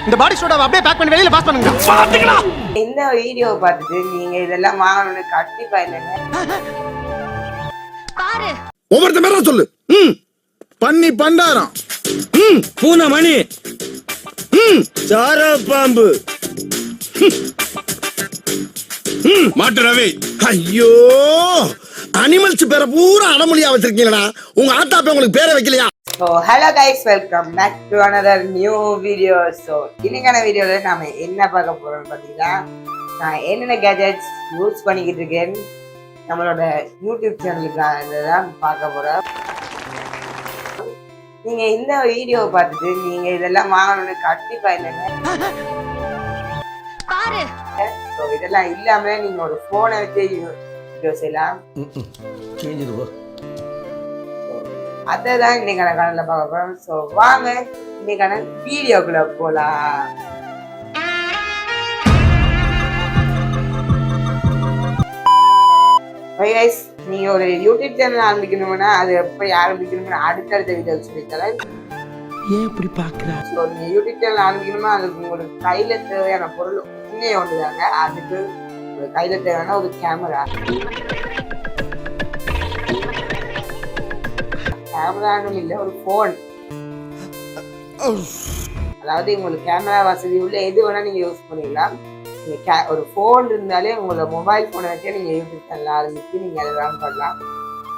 இந்த பாடி சோடாவை அப்படியே பேக் பண்ணி வெளியில பாஸ் பண்ணுங்க. பாத்துக்கடா. இந்த வீடியோ பார்த்துட்டு நீங்க இதெல்லாம் வாங்கணும்னு கண்டிப்பா இல்லைங்க பாரு. ஒவ்வொருத்த மேல சொல்லு. பண்ணி பண்டாரம். பூனை மணி. சார பாம்பு. மாட்டு ரவி. ஐயோ, அனிமல்ஸ் பேரை பூரா அடமொழியா வச்சிருக்கீங்களா? உங்க ஆத்தாப்ப உங்களுக்கு பேரை வைக்கலையா? So hello guys, welcome back to another new video. So இன்னைக்கான வீடியோவில் நாம என்ன பார்க்க போறோம்னு பார்த்தீங்கன்னா, நான் என்னென்ன கேஜெட்ஸ் யூஸ் பண்ணிக்கிட்டு இருக்கேன் நம்மளோட யூடியூப் சேனலுக்கு தான் பார்க்க போறோம். நீங்க இந்த வீடியோவை பார்த்துட்டு நீங்க இதெல்லாம் வாங்கணும்னு கண்டிப்பா இல்லைங்க. ஸோ இதெல்லாம் இல்லாம நீங்க ஒரு போனை வச்சு வீடியோ செய்யலாம். அதான் இன்னைக்கான கணல பார்க்க போறோம். ஸோ வாங்க இன்னைக்கான வீடியோக்குள்ள போலாம். நீங்க ஒரு யூடியூப் சேனல் ஆரம்பிக்கணும்னா அது எப்படி ஆரம்பிக்கணும்னு அடுத்தடுத்த வீடியோ சொல்லித்தரேன். ஏன் இப்படி பாக்குறா? ஸோ நீங்க யூடியூப் சேனல் ஆரம்பிக்கணுமா அதுக்கு உங்களுக்கு கையில தேவையான பொருள் உண்மையை ஒன்றுதாங்க. அதுக்கு உங்களுக்கு கையில தேவையான ஒரு கேமரானும் இல்லை, ஒரு போன். அதாவது உங்களுக்கு கேமரா வசதி உள்ள எது வேணா நீங்க யூஸ் பண்ணிக்கலாம். நீங்க ஒரு போன் இருந்தாலே உங்களோட மொபைல் போனை வச்சு நீங்க யூடியூப் சேனல் ஆரம்பிச்சு நீங்க அதை ரன் பண்ணலாம்.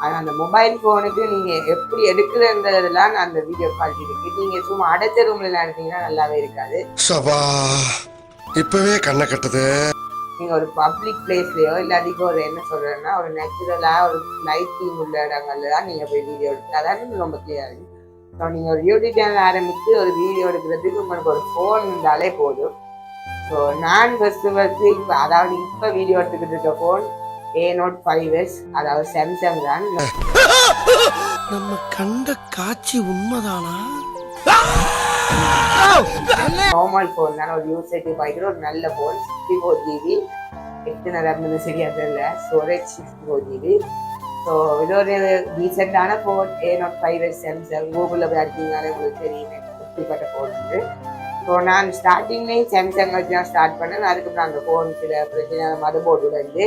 ஆனா அந்த மொபைல் போனுக்கு நீங்க எப்படி எடுக்கிறதுலாம் அந்த வீடியோ குவாலிட்டி இருக்கு. நீங்க சும்மா அடைச்ச ரூம்ல எடுத்தீங்கன்னா நல்லாவே இருக்காது. இப்பவே கண்ணை கட்டுது. நீங்க ஒரு பப்ளிக் பிளேஸ்லயோ இல்லாட்டிக்கு ஒரு என்ன சொல்றேன்னா ஒரு நேச்சுரலா ஒரு லைட்டிங் உள்ள இடங்கள்ல தான் நீங்க போய் வீடியோ எடுத்தாதான் ரொம்ப கிளியரா இருக்கு. ஸோ நீங்க ஒரு யூடியூப் சேனல் ஆரம்பிச்சு ஒரு வீடியோ எடுக்கிறதுக்கு உங்களுக்கு ஒரு ஃபோன் இருந்தாலே போதும். ஸோ நான் ஃபர்ஸ்ட் இப்போ அதாவது இப்போ வீடியோ எடுத்துக்கிட்டு இருக்க ஃபோன் A-Note 5s, அதாவது சாம்சங் தான். நம்ம கண்ட காட்சி உண்மைதானா? நார்மல் ஃபோன் தான், ஒரு யூசேஜ் பாய்க்கிற ஒரு நல்ல ஃபோன். 64 GB, எத்தனை ரேம் சரியா தெரியல. Storage 64 GB. ஸோ இது ஒரு டீசெண்டான ஃபோன். A-Note 5s Samsung. கூகுளில் போய் அடிச்சிங்கனாலே உங்களுக்கு தெரியும் எப்படிப்பட்ட ஃபோன் வந்து. ஸோ நான் ஸ்டார்டிங்லேயும் சாம்சங் வச்சு தான் ஸ்டார்ட் பண்ணேன். அதுக்கப்புறம் அந்த ஃபோன் சில பிரச்சனை மதர் போர்டில் இருந்து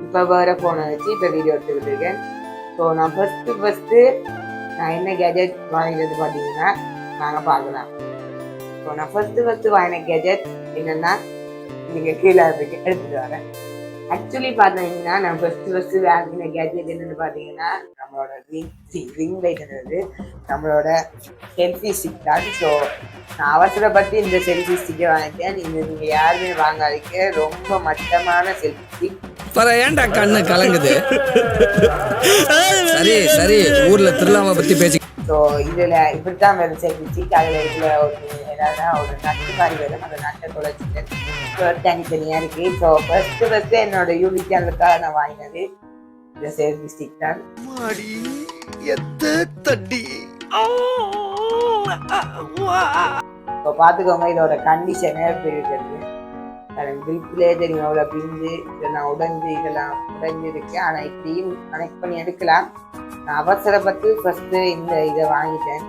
இப்போ வேறு ஃபோனை வச்சு இப்போ வீடியோ எடுத்துக்கிட்டு இருக்கேன். ஸோ நான் ஃபஸ்ட்டு நான் என்ன கேஜெட் வாங்கினது பார்த்தீங்கன்னா நாங்கள் பார்க்கலாம். ஸோ நான் ஃபஸ்ட்டு வாங்கின கேஜெட் என்னென்னா நீங்கள் கீழே இருக்கு எடுத்துகிட்டு வரேன். ஆக்சுவலி பார்த்தீங்கன்னா நான் ஃபஸ்ட்டு வாங்கின கேஜெட் என்னென்னு பார்த்தீங்கன்னா நம்மளோட ரிங் லைட் என்னது நம்மளோட செல்ஃபி ஸ்டிக் தான். ஸோ நான் அவசரப்பட்டு இந்த செல்ஃபி ஸ்டிக்கை வாங்கிட்டேன். நீங்கள் யாருமே வாங்காதீங்க, ரொம்ப மட்டமான செல்ஃபி ஸ்டிக். ஏன்டா கண்ணு கலங்குது? சரி சரி, ஊர்ல திருவிழாவை பத்தி பேசி. ஸோ இதில் இப்படித்தான் வரும் செல்ஃபி ஸ்டிக். அதில் இருக்கிற ஒரு ஏதாவது ஒரு நட்டு மாதிரி வரும். அந்த நட்டை தொலைச்சிட்டு தனித்தனியாக இருக்குது. ஸோ ஃபஸ்ட்டு என்னோட யூடியூப் சேனலுக்காக நான் வாங்கினது இந்த செல்ஃபி ஸ்டிக் தான். ஸோ பார்த்துக்கோங்க இதோட கண்டிஷன் எப்படி இருக்கிறது. கிரிப்லேயே தெரியும் அவ்வளோ பிஞ்சு இதெல்லாம் இதெல்லாம் உடஞ்சி இருக்கு. ஆனால் இப்படியும் கனெக்ட் பண்ணி எடுக்கலாம். நான் அவசரப்பட்டு ஃபர்ஸ்ட் இந்த இதை வாங்கிட்டேன்.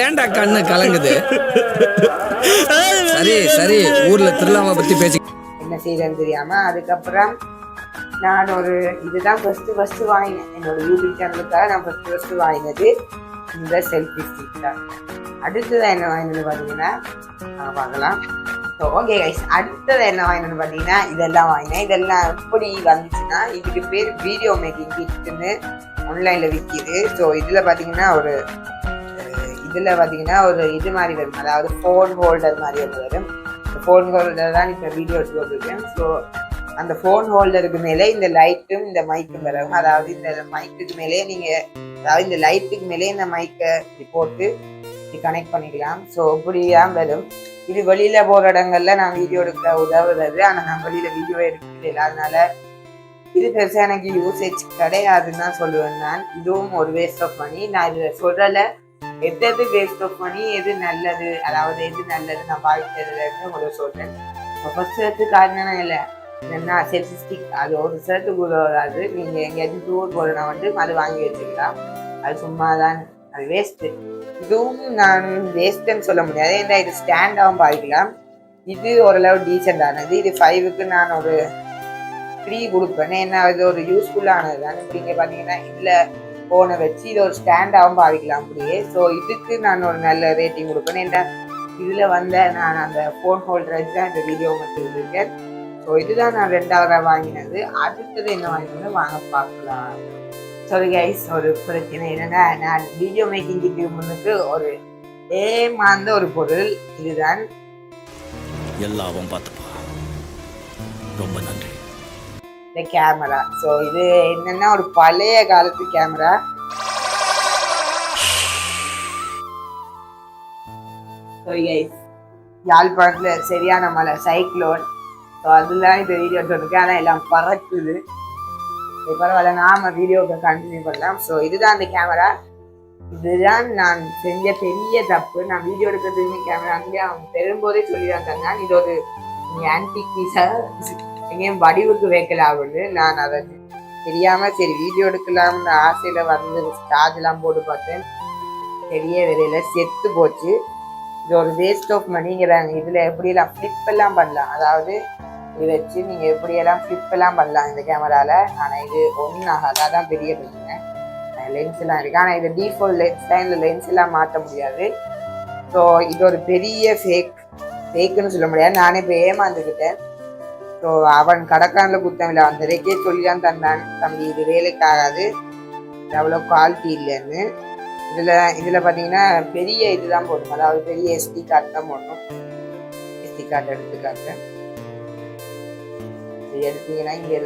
ஏன்டா கண்ணு கலங்குது? சரி சரி, ஊர்ல திருவிழாவை பத்தி பேசி என்ன செய்யறேன்னு தெரியாம அதுக்கப்புறம் நான் ஒரு இதுதான் ஃபர்ஸ்ட் வாங்கினேன். என்னோட யூடியூப் சேனலுக்காக நான் ஃபர்ஸ்ட் வாங்கினது இந்த செல்ஃபி ஸ்டிக் தான். அடுத்ததான் என்ன வாங்கினது பார்த்தீங்கன்னா பார்க்கலாம். ஸோ ஓகே கைஸ், அடுத்தது என்ன வாங்கினது பார்த்தீங்கன்னா இதெல்லாம் வாங்கினேன். இதெல்லாம் எப்படி வந்துச்சுன்னா இதுக்கு பேர் வீடியோ மேக்கிங் கிட்னு ஆன்லைனில் விற்கிது. ஸோ இதில் பார்த்தீங்கன்னா ஒரு இது மாதிரி வரும், அதாவது ஃபோன் ஹோல்டர் மாதிரி ஒன்று வரும். இந்த ஃபோன் ஹோல்டர் தான் இப்போ வீடியோஸ் போட்டிருக்கேன். ஸோ அந்த ஃபோன் ஹோல்டருக்கு மேலே இந்த லைட்டும் இந்த மைக்கும் வரும். அதாவது இந்த மைக்குக்கு மேலே நீங்கள் அதாவது இந்த லைட்டுக்கு மேலே இந்த மைக்கை இப்படி போட்டு கனெக்ட் பண்ணிக்கலாம். ஸோ இப்படிதான் வரும். இது வெளியில போற இடங்கள்ல நான் வீடியோ எடுக்க உதவுறது. ஆனா நான் வெளியில வீடியோ எடுக்கல, அதனால இது பெருசா எனக்கு யூசேஜ் கிடையாதுன்னு தான் சொல்லுவேன். நான் இதுவும் ஒரு வேஸ்ட் ஆஃப் மணி. நான் இதுல சொல்றல எது வேஸ்ட் ஆஃப் மணி, எது நல்லது, அதாவது எது நல்லது நான் பாவிக்கிறதுன்னு உங்களுக்கு சொல்றேன். ஃபர்ஸ்ட் காரணம் இல்லை என்னன்னா செல்ஃபி ஸ்டிக் அது ஒரு ஷர்ட்டுக்குள்ள வராது. நீங்க எங்கேயாச்சும் டூர் போறதுனா வந்து அது வாங்கி வச்சுக்கலாம். அது சும்மா தான், அது வேஸ்ட்டு. இதுவும் நான் வேஸ்ட்டுன்னு சொல்ல முடியாது. ஏன்னா இது ஸ்டாண்டாகவும் பாதிக்கலாம். இது ஓரளவு டீசெண்டானது. இது 5க்கு நான் ஒரு 3 கொடுப்பேன். ஏன்னா இது ஒரு யூஸ்ஃபுல்லானது தான். இப்படி இங்கே பார்த்தீங்கன்னா இதில் ஃபோனை வச்சு இதை ஒரு ஸ்டாண்டாகவும் பாவிக்கலாம் அப்படியே. ஸோ இதுக்கு நான் ஒரு நல்ல ரேட்டிங் கொடுப்பேன். ஏன்னா இதில் நான் அந்த ஃபோன் ஹோல்டர் வச்சு தான் இந்த வீடியோ மட்டும் இருக்கேன். ஸோ இதுதான் நான் 2வது வாங்கினது. அடுத்தது என்ன வாங்கினது வாங்க பார்க்கலாம். சாரி கைஸ், ஒரு பிரச்சனை என்னன்னா நான் வீடியோ மேக்கிங் கிட்ட முன்னுக்கு ஒரு ஏமாந்த ஒரு பொருள் இதுதான். எல்லாவும் பார்த்துப்பா. ரொம்ப நன்றி. இந்த கேமரா. ஸோ இது என்னன்னா ஒரு பழைய காலத்து கேமரா. யாழ்ப்பாணத்தில் சரியான மழை, சைக்ளோன். ஸோ அதெல்லாம் இந்த வீடியோ எடுத்துருக்கு. ஆனால் எல்லாம் பறக்குது. பரவாயில்ல, நாம வீடியோவை கண்டினியூ பண்ணலாம். ஸோ இதுதான் அந்த கேமரா. இதுதான் நான் செஞ்ச பெரிய தப்பு. நான் வீடியோ எடுக்கிறதுக்குமே கேமரா அங்கே அவன் பெரும்போதே சொல்லிதான் தந்தான். இது ஒரு ஆன்டிக் பீஸா எங்கேயும் வடிவுக்கு வைக்கலாம்னு நான் அதை தெரியாம சரி வீடியோ எடுக்கலாம்னு ஆசையில வந்து சார்ஜ் எல்லாம் போட்டு பார்த்தேன். பெரிய விலையில செத்து போச்சு. இது ஒரு வேஸ்ட் ஆஃப் மணிங்கிறாங்க. இதுல எப்படியெல்லாம் ஃபிளிப் எல்லாம் பண்ணலாம், அதாவது இது வச்சு நீங்க எப்படியெல்லாம் ஃபிளிப் எல்லாம் பண்ணலாம் இந்த கேமரால. ஆனா இது ஒன்றாகாது, அதான் பெரிய பிரச்சனை. லென்ஸ் எல்லாம் இருக்கு, ஆனா இது டிஃபால்ட் லென்ஸ் தான். இந்த லென்ஸ் எல்லாம் மாற்ற முடியாது. ஸோ இது ஒரு பெரிய ஃபேக்குன்னு சொல்ல முடியாது. நானே இப்போ ஏமாந்துக்கிட்டேன். ஸோ அவன் கடைக்கானில் குத்தமில்லை, அவன் திரைக்கே சொல்லி தான் தந்தான், தம்பி இது வேலைக்காகாது, அவ்வளோ குவாலிட்டி இல்லைன்னு. இதில் பார்த்தீங்கன்னா பெரிய இதுதான் போடணும், அதாவது பெரிய SD கார்டு தான் போடணும். SD கார்டு எடுத்துக்காட்டேன். இது எடுத்தீங்கன்னா இங்கே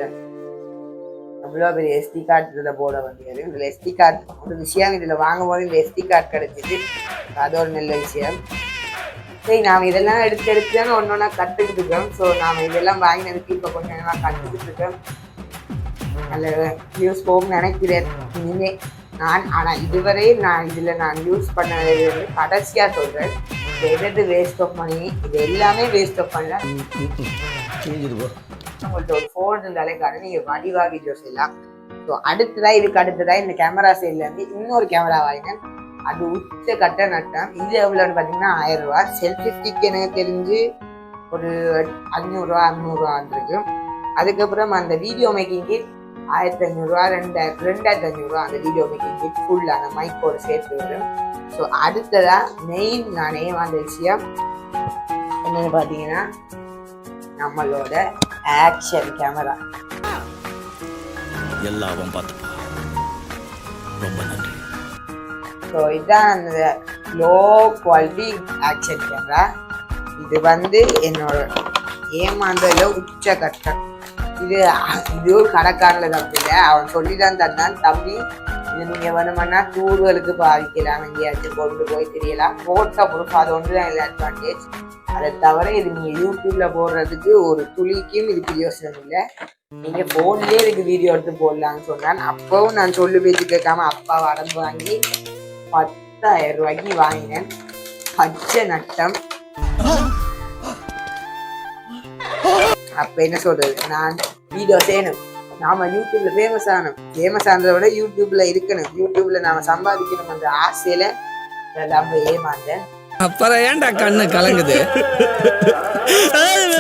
அவ்வளோ பெரிய SD கார்டு இதில் போட வேண்டியது. இதில் SD கார்டு ஒரு விஷயம், இதில் வாங்கும் போது இந்த SD கார்டு கிடைச்சிது, அது ஒரு நல்ல விஷயம். சரி, நாம் இதெல்லாம் எடுத்து தான் ஒன்றா கற்றுக்கிட்டு இருக்கோம். ஸோ நாம் இதெல்லாம் வாங்கினதுக்கு இப்போ கொஞ்சம் நேரமாக கற்றுக்கிட்டு இருக்கோம். நல்ல யூஸ் போகும்னு நினைக்கிறேன் இனிமே நான். ஆனால் இதுவரை நான் யூஸ் பண்ணது வந்து கடைசியாக சொல்கிறேன். எது வேஸ்ட் ஆஃப் மணி, இது எல்லாமே வேஸ்ட் ஆஃப் பண்ணல. உங்கள்கிட்ட ஒரு ஃபோன் இருந்தாலே காரணம் நீங்கள் வடிவாக வீடியோஸ் எல்லாம். ஸோ இதுக்கு அடுத்ததாக இந்த கேமரா சைட்லேருந்து இன்னொரு கேமரா வாங்கினேன். அது உச்ச கட்ட நட்டம். இது எவ்வளோன்னு பார்த்தீங்கன்னா 1000 ரூபா. செல்ஃபி ஸ்டிக் எனக்கு தெரிஞ்சு ஒரு 500 ரூபா 600 ரூபா வந்துருக்கு. அதுக்கப்புறம் அந்த வீடியோ மேக்கிங் கிட் 1500 ரூபா 2500 ரூபா. அந்த வீடியோ மேக்கிங் கிட் ஃபுல்லான மைக்கோட சேர்த்து வரும். ஸோ அடுத்ததா மெயின் நானே அந்த விஷயம் என்னன்னு பார்த்தீங்கன்னா நம்மளோட ஆக்ஷன் கேமரா. எல்லாவும் பார்த்துப்பா. ரொம்ப நன்றி. ஸோ இதுதான் அந்த லோ குவாலிட்டி ஆக்ஷன் கேமரா. இது வந்து என்னோட ஏமாந்ததில் உச்ச கட்டம். இது ஒரு கடைக்காரில் தப்பு இல்லை, அவன் சொல்லி தான் தந்தான், தம்பி இது நீங்கள் வேணுமென்னா டூர்களுக்கு பாதிக்கலாம், எங்கேயாச்சும் கொண்டு போய் தெரியலாம், போட்டோ ப்ரூஃப் அது ஒன்று தான் இல்லை அட்வான்டேஜ். அதை தவிர இது நீங்கள் யூடியூப்பில் போடுறதுக்கு ஒரு துளிக்கும் இதுக்கு யோசனை இல்லை. நீங்கள் ஃபோன்லேயே இதுக்கு வீடியோ எடுத்து போடலான்னு சொன்னான். அப்பவும் நான் சொல்லி பேச்சு கேட்காம அப்பா வடம்பு வாங்கி 10,000 ரூபாய்க்கு வாங்கினேன். பச்சை நட்டம். அப்ப என்ன சொல்றது, நான் வீடியோ செய்யணும், நாம யூடியூப்ல ஃபேமஸ் ஆனதை விட யூடியூப்ல இருக்கணும், யூடியூப்ல நாம சம்பாதிக்கணும் என்ற ஆசையில எல்லாம் ஏமாந்தேன். அப்புறம் ஏன்டா கண்ணு கலங்குது?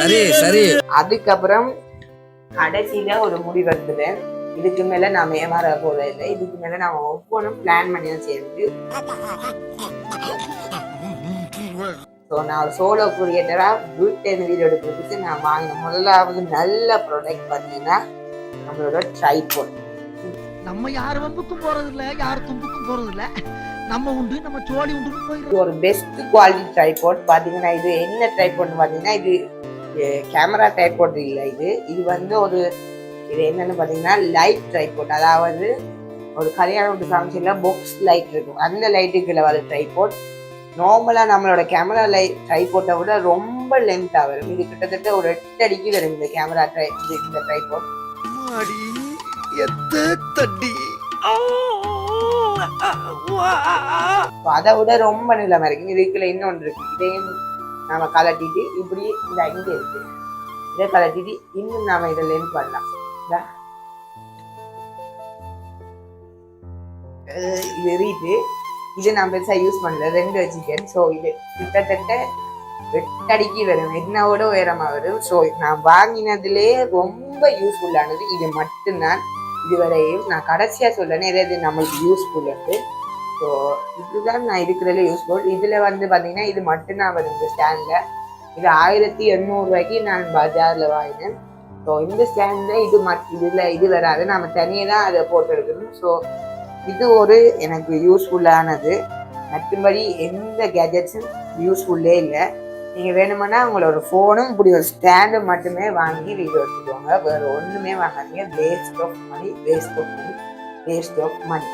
சரி சரி. அதுக்கப்புறம் கடைசியில ஒரு முடிவு எடுத்துட்டேன். இதுக்கு மேல நாம ஏமாற போல இல்லை. இதுக்கு மேல நாம ஒவ்வொன்றும் பிளான் பண்ணி தான் செய்யறது. ஸோ நான் ஒரு சோலோ கிரியேட்டரா வீட்டில் வீடியோ எடுக்கிறதுக்கு நான் வாங்கின முதலாவது நல்ல ப்ராடக்ட் பார்த்தீங்கன்னா நம்மளோட ட்ரைபாட். நம்ம யார் வம்புக்கும் போறது இல்லை, யார் தும்புக்கும் போறது இல்லை, நம்ம உண்டு நம்ம சோழி உண்டு போயிடும். ஒரு பெஸ்ட் குவாலிட்டி ட்ரைபாட் பார்த்தீங்கன்னா இது என்ன ட்ரைபாட்னு பார்த்தீங்கன்னா இது கேமரா ட்ரைபாட் இல்லை. இது வந்து இது என்னன்னு பார்த்தீங்கன்னா லைட் ட்ரைபாட். அதாவது ஒரு கல்யாண வீட்டு ஃபங்க்ஷனில் பாக்ஸ் லைட் இருக்கும், அந்த லைட்டுக்குள்ள வர ட்ரைபாட். நார்மலாக நம்மளோட கேமரா ட்ரைபாட்டை விட ரொம்ப லென்த்தாக வரும். இது கிட்டத்தட்ட ஒரு 8 அடிக்கு வரும் இந்த கேமரா இந்த ட்ரைபாட். அதை விட ரொம்ப நீளமா இருக்கு. இதுக்குள்ள இன்னொன்று இருக்கு, இதையும் நாம கலட்டிட்டு இப்படி இந்த இங்கே இருக்கு, இதை கலட்டிட்டு இன்னும் நாம இதை லென்த் பண்ணலாம். இது ரீட்டு. இது நான் பெருசாக யூஸ் பண்ணல, 2 வச்சுக்கேன். ஸோ இது கிட்டத்தட்ட வெட்டடிக்கு வரும், என்னோட உயரமாக வரும். ஸோ நான் வாங்கினதுலேயே ரொம்ப யூஸ்ஃபுல்லானது இது மட்டும்தான். இதுவரையும் நான் கடைசியாக சொல்றேன் எதாவது நம்மளுக்கு யூஸ்ஃபுல் வந்து. ஸோ இதுதான் நான் இருக்கிறதுல யூஸ்ஃபுல். இதில் வந்து பார்த்தீங்கன்னா இது மட்டும்தான் வரும் இந்த ஸ்டாண்டில். இது 1800 ரூபாய்க்கு நான் பஜாரில் வாங்கினேன். ஸோ இந்த ஸ்டாண்டில் இது வராது, நம்ம தனியாக தான் அதை போட்டு எடுக்கணும். ஸோ இது ஒரு எனக்கு யூஸ்ஃபுல்லானது. மற்றபடி எந்த கேஜெட்ஸும் யூஸ்ஃபுல்லே இல்லை. நீங்கள் வேணுமென்னா உங்களோட ஃபோனும் இப்படி ஒரு ஸ்டாண்டும் மட்டுமே வாங்கி வீடியோ எடுத்துக்கோங்க. வேறு ஒன்றுமே வாங்காதீங்க. Waste of money, waste of money, waste of money.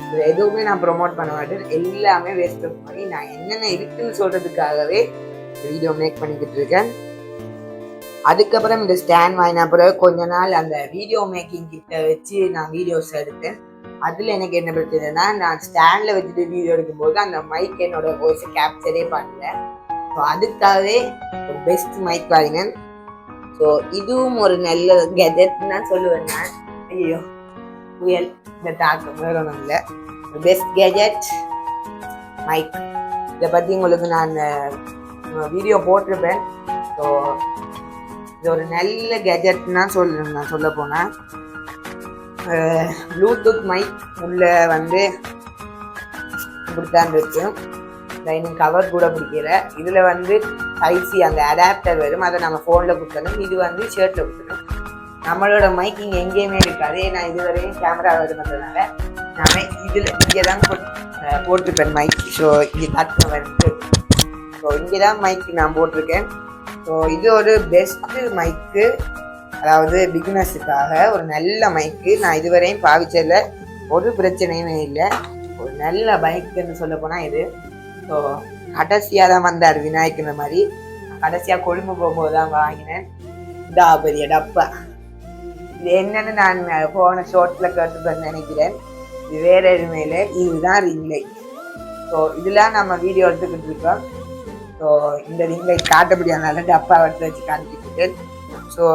இது எதுவுமே நான் ப்ரொமோட் பண்ண மாட்டேன், எல்லாமே வேஸ்ட் ஆஃப் மணி. நான் என்னென்ன இருக்குன்னு சொல்கிறதுக்காகவே வீடியோ மேக் பண்ணிக்கிட்டு இருக்கேன். அதுக்கப்புறம் இந்த ஸ்டாண்ட் வாங்கின பிறகு கொஞ்ச நாள் அந்த வீடியோ மேக்கிங் கிட்ட வச்சு நான் வீடியோஸ் எடுத்தேன். அதில் எனக்கு என்ன பிரச்சனைனா, நான் ஸ்டாண்டில் வச்சுட்டு வீடியோ எடுக்கும்போது அந்த மைக் என்னோட வாய்ஸை கேப்சரே பண்ணல. ஸோ அதுக்காகவே ஒரு பெஸ்ட் மைக் வாங்கினேன். ஸோ இதுவும் ஒரு நல்ல கெஜெட்னு தான் சொல்லுவேன் நான். ஐயோ புயல் இந்த தாக்கம் வேற ஒன்றும் இல்லை. Best gadget mic. இதை பற்றி உங்களுக்கு நான் வீடியோ போட்டிருப்பேன். ஸோ இது ஒரு நல்ல கெஜெட்னு தான் நான் சொல்ல போனேன். ப்ளூடூத் மைக் உள்ள வந்து இப்படித்தான் இருக்கு. லைனிங் கவர் கூட பிடிக்கல. இதில் வந்து டைசி அந்த அடாப்டர் வரும், அதை நம்ம ஃபோனில் கொடுக்கணும். இது வந்து ஷர்ட்டில் கொடுக்கணும். நம்மளோட மைக் இங்கே எங்கேயுமே இருக்காது. நான் இதுவரையும் கேமரா வருதுன்றதுனால நான் இதில் இங்கே தான் போட்டிருப்பேன் மைக். ஸோ இங்கே தட்டு வந்து ஸோ இங்கே தான் மைக் நான் போட்டிருக்கேன். ஸோ இது ஒரு பெஸ்ட்டு மைக்கு, அதாவது பிகினர்ஸுக்காக ஒரு நல்ல மைக்கு. நான் இதுவரையும் பாவிச்சதில் ஒரு பிரச்சனையுமே இல்லை. ஒரு நல்ல பைக்குன்னு சொல்ல போனால் இது. ஸோ கடைசியாக தான் வந்தார் விநாயக்குன்ற மாதிரி. கடைசியாக கொழும்பு போகும்போது தான் வாங்கினேன். இதா பெரிய டப்பா. இது என்னன்னு நான் போன ஷார்ட்ஸில் கேட்டுப்பேன்னு நினைக்கிறேன். இது வேற எதுவுமே இல்லை, இதுதான் ரிங் லைட். ஸோ இதெல்லாம் நம்ம வீடியோ எடுத்துக்கிட்டு இருக்கோம். ஸோ இந்த ரிங் லைட் காட்டப்படியானால டப்பா எடுத்து வச்சு காட்டிக்கிட்டு இருக்கேன். ஸோ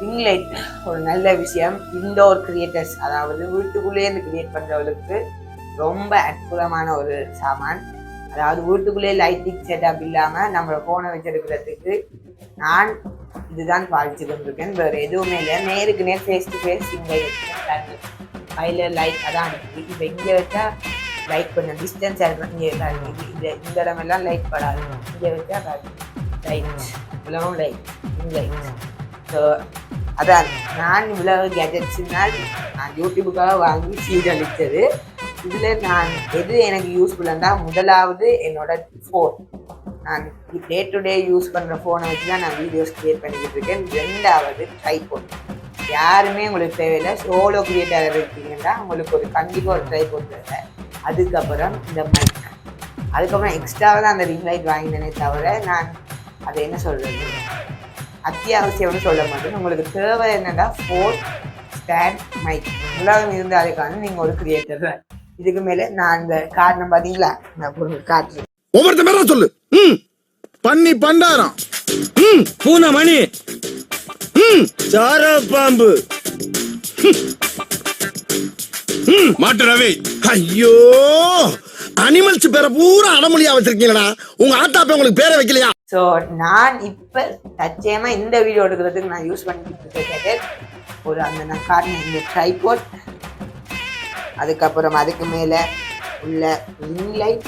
ரிங் லைட் ஒரு நல்ல விஷயம். இன்டோர் கிரியேட்டர்ஸ், அதாவது வீட்டுக்குள்ளேருந்து கிரியேட் பண்ணுறவங்களுக்கு ரொம்ப அற்புதமான ஒரு சாமான். அதாவது வீட்டுக்குள்ளே லைட்டிங் செட்டப் இல்லாமல் நம்ம ஃபோனை வச்சிருக்கிறதுக்கு நான் இதுதான் பாதிச்சு கொண்டிருக்கேன். வேறு எதுவுமே இல்லை. நேருக்கு நேர் ஃபேஸ் டு ஃபேஸ் இங்கே வச்சுருக்கேன். கையில் லைட் அதான் இருக்குது. இப்போ இங்கே வச்சா லைட் கொஞ்சம் டிஸ்டன்ஸாக இருக்கும். இங்கே இந்த இடமெல்லாம் லைட் படாது. இங்கே வச்சா லைட் இவ்வளவும் லைட் லைட். ஸோ அதான் நான் இவ்வளவு கேஜெட்ஸ்னால் நான் யூடியூபுக்காக வாங்கி சீரழித்தது. இதில் நான் எது எனக்கு யூஸ்ஃபுல்லாக இருந்தால், முதலாவது என்னோட ஃபோன். நான் டே டு டே யூஸ் பண்ணுற ஃபோனை வச்சு தான் நான் வீடியோஸ் க்ரியேட் பண்ணிக்கிட்டு இருக்கேன். ரெண்டாவது ட்ரைபோட். யாருமே உங்களுக்கு தேவையில்லை. சோலோ கிரியேட்டர் இருக்கீங்கன்னா உங்களுக்கு ஒரு கண்டிப்பாக ஒரு ட்ரைபோட் தேவை. அதுக்கப்புறம் இந்த மைக். அதுக்கப்புறம் எக்ஸ்ட்ராவாக தான் அந்த ரிங் லைட் வாங்கினேனே தவிர நான் அதை என்ன சொல்கிறது அத்தியாவசியம்னு சொல்ல மாட்டேன். உங்களுக்கு தேவை என்னன்னா ஃபோன், ஸ்டாண்ட், மைக் உலகம் இருந்தாலுக்கான நீங்கள் ஒரு கிரியேட்டர். இதுக்கு மேலே நான் அந்த காரணம் பார்த்தீங்களா, நான் காட்டுறேன். ஒவ்வொருத்த மேல சொல்லு. பண்ணி பண்டாரம், பூனை மணி, சார பாம்பு, மாட்டு ரவி. ஐயோ அனிமல்ஸ் பேரை பூரா அடமொழியா வச்சிருக்கீங்களா? உங்க ஆத்தாப்ப உங்களுக்கு பேரை வைக்கலையா? ஸோ நான் இப்போ தச்சயமா இந்த வீடியோ எடுக்கிறதுக்கு நான் யூஸ் பண்ணிக்கிட்டு இருக்கேன் ஒரு அந்த நான் காட்டின இந்த ட்ரைபோட். அதுக்கப்புறம் அதுக்கு மேலே உள்ள ரிங் லைட்.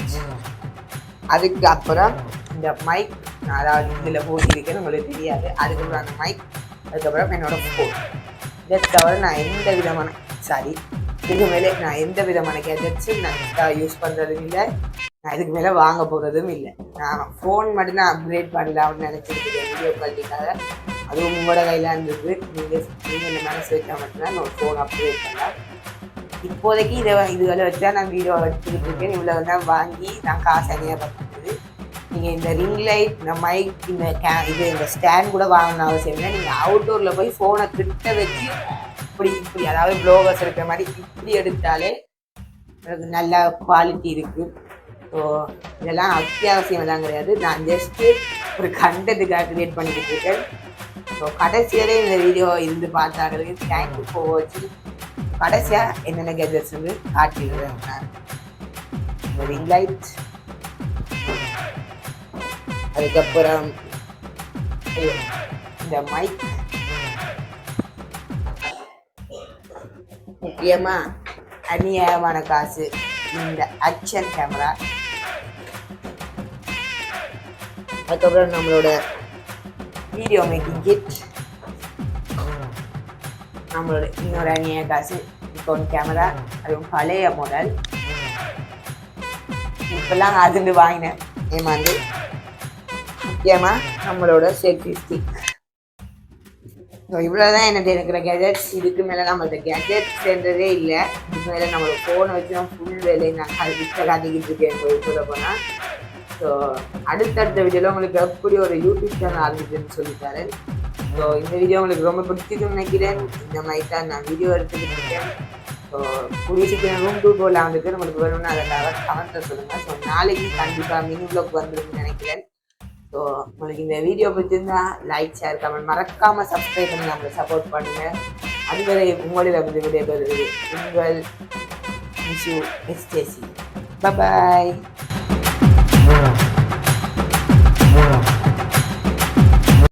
அதுக்கப்புறம் இந்த மைக், அதாவது இதில் போட்டிருக்கேன்னு உங்களுக்கு தெரியாது. அதுக்கப்புறம் அந்த மைக். அதுக்கப்புறம் என்னோட ஃபோன். இதை தவிர நான் எந்த விதமான இதுக்கு மேலே நான் எந்த விதமான கேஜெட்ஸும் நான் யூஸ் பண்ணுறதும் இல்லை. நான் இதுக்கு மேலே வாங்க போகிறதும் இல்லை. நான் ஃபோன் மட்டும்தான் அப்கிரேட் பண்ணலாம்னு நினச்சிருக்கேன் வீடியோ குவாலிட்டிக்காக. அதுவும் உங்களோட கையில் இருந்தது. நீங்கள் இந்த மனசு வச்சா மட்டும்தான் ஒரு ஃபோன் அப்கிரேட் பண்ணலாம். இப்போதைக்கு இதுகளை வச்சா நான் வீடியோ எடுத்துக்கிட்டு இருக்கேன். இவ்வளோ தான் வாங்கி நான் காசு அணியாக பார்த்துருக்குது. நீங்கள் இந்த ரிங் லைட், இந்த மைக், இந்த ஸ்டாண்ட் கூட வாங்கணும் அவசியம் இல்லை. நீங்கள் அவுட்டோரில் போய் ஃபோனை கிட்ட வச்சு இப்படி அதாவது ப்ளோகர்ஸ் இருக்கிற மாதிரி இப்படி எடுத்தாலே எனக்கு நல்ல குவாலிட்டி இருக்குது. ஸோ இதெல்லாம் அத்தியாவசியம் எல்லாம் கிடையாது. நான் ஜஸ்ட்டு ஒரு கண்டென்ட்டுக்காக க்ரியேட் பண்ணிக்கிட்டு இருக்கேன். ஸோ கடைசியாலே இந்த வீடியோ இருந்து பார்த்தாங்களுக்கு தேங்க்யூ ஃபார் வாட்சிங். கடைசியாக என்னென்ன கேஜெட்ஸ் வந்து காட்டிடுறேன். நான் ரிங் லைட், அதுக்கப்புறம் இந்த மைக், முக்கியமா அநியாயமான காசு இந்த ஆக்ஷன் கேமரா, அதுக்கப்புறம் நம்மளோட வீடியோ மேக்கிங் கிட், நம்மளோட இன்னொரு அநியாய காசு நிக்கோன் கேமரா, அதுவும் பழைய மாடல், இப்பெல்லாம் அதுண்டு வாங்கினேன் ஏமாந்து. முக்கியமா நம்மளோட செல்ஃபி ஸ்டிக். இவ்வளோதான் என்னது இருக்கிற கேஜெட்ஸ். இதுக்கு மேலே நம்மள்ட்ட கேஜெட்ஸ் என்றதே இல்லை. இதுக்கு மேலே நம்மளோட ஃபோனை வச்சு தான் ஃபுல் வேலையை நான் விட்ட காட்டிக்கிட்டு இருக்கேன் போய் சொல்ல போனால். ஸோ அடுத்தடுத்த வீடியோவில் உங்களுக்கு எப்படி ஒரு யூடியூப் சேனல் ஆரம்பிச்சுன்னு சொல்லித்தாரு. ஸோ இந்த வீடியோ உங்களுக்கு ரொம்ப பிடிச்சிருக்குன்னு நினைக்கிறேன். இந்த மாதிரி தான் நான் வீடியோ எடுத்துக்கிட்டு இருக்கேன். ஸோ கூடிய சீக்கிரம் ரூம் டூர் போகலாம் வந்துட்டு நம்மளுக்கு வேணும்னு அதை கமெண்ட்டில் சொல்லுங்கள். ஸோ நாளைக்கு கண்டிப்பாக மினி வ்ளாக் வந்துருக்குன்னு நினைக்கிறேன். ஸோ உங்களுக்கு இந்த வீடியோ பிடிச்சிருந்தா லைக், ஷேர், கமெண்ட் மறக்காமல் சப்ஸ்கிரைப் பண்ணி நம்மளை சப்போர்ட் பண்ணுங்கள். அதுவரை உங்களிடம் வந்து விடைபெறுவது உங்கள் மிஸ் யூ எஸ்டேசி. பாய்.